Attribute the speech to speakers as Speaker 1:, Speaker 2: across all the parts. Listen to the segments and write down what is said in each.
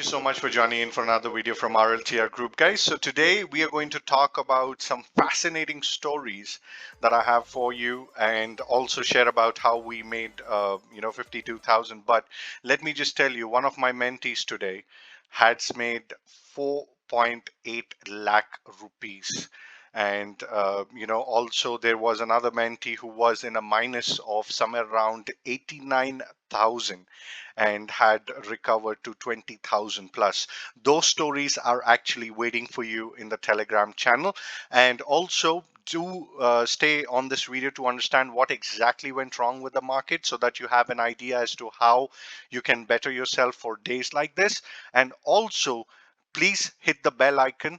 Speaker 1: you so much for joining in for another video from RLTR Group, guys. So today we are going to talk about some fascinating stories that I have for you, and also share about how we made 52,000. But let me just tell you, one of my mentees today has made 4.8 lakh rupees. And also there was another mentee who was in a minus of somewhere around 89,000 and had recovered to 20,000 plus. Those stories are actually waiting for you in the Telegram channel. And also do stay on this video to understand what exactly went wrong with the market, so that you have an idea as to how you can better yourself for days like this. And also please hit the bell icon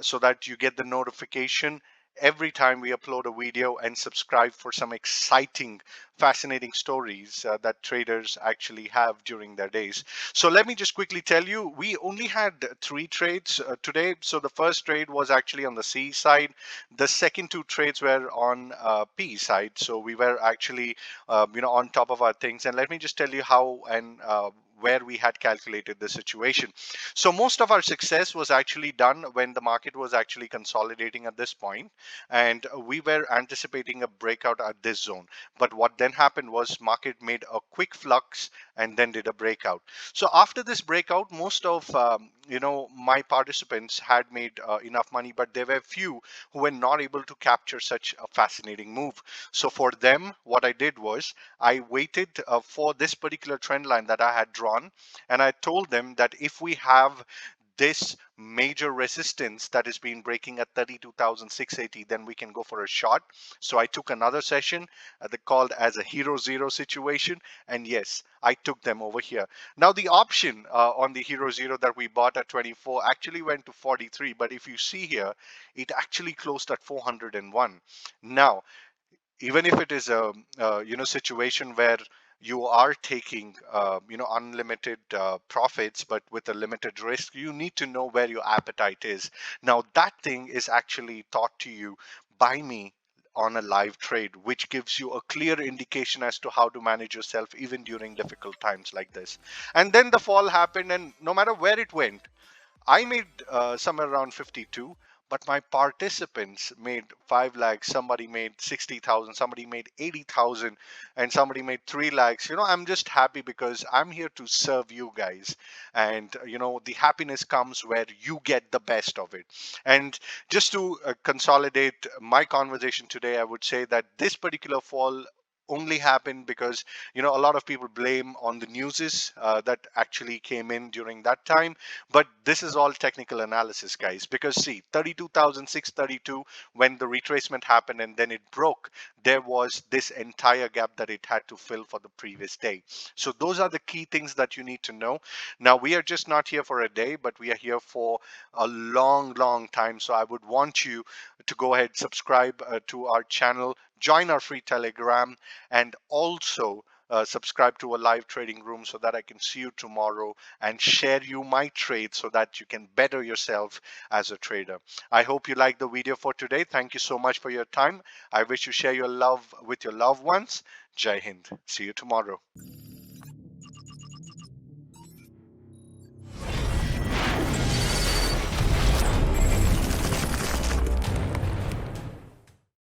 Speaker 1: so that you get the notification every time we upload a video, and subscribe for some exciting, fascinating stories that traders actually have during their days. So let me just quickly tell you, we only had 3 trades today. So the first trade was actually on the C side. The second 2 trades were on P side. So we were actually on top of our things. And let me just tell you how and where we had calculated the situation. So most of our success was actually done when the market was actually consolidating at this point, and we were anticipating a breakout at this zone. But what then happened was market made a quick flux and then did a breakout. So after this breakout, most of my participants had made enough money, but there were few who were not able to capture such a fascinating move. So for them, what I did was I waited for this particular trend line that I had drawn, and I told them that if we have this major resistance that is being breaking at 32,680, then we can go for a shot. So I took another session that called as a hero zero situation, and yes, I took them over here. Now the option on the hero zero that we bought at 24 actually went to 43, but if you see here, it actually closed at 401. Now even if it is a situation where you are taking unlimited profits but with a limited risk, you need to know where your appetite is. Now that thing is actually taught to you by me on a live trade, which gives you a clear indication as to how to manage yourself even during difficult times like this. And then the fall happened, and no matter where it went, I made somewhere around 52, but my participants made 5 lakhs, somebody made 60,000, somebody made 80,000, and somebody made 3 lakhs. I'm just happy because I'm here to serve you guys. And, the happiness comes where you get the best of it. And just to consolidate my conversation today, I would say that this particular fall only happened because a lot of people blame on the newses that actually came in during that time. But this is all technical analysis, guys, because see, 32,632, when the retracement happened and then it broke, there was this entire gap that it had to fill for the previous day. So those are the key things that you need to know. Now we are just not here for a day, but we are here for a long time. So I would want you to go ahead, subscribe to our channel, join our free Telegram, and also subscribe to a live trading room so that I can see you tomorrow and share you my trades so that you can better yourself as a trader. I hope you liked the video for today. Thank you so much for your time. I wish you share your love with your loved ones. Jai Hind. See you tomorrow.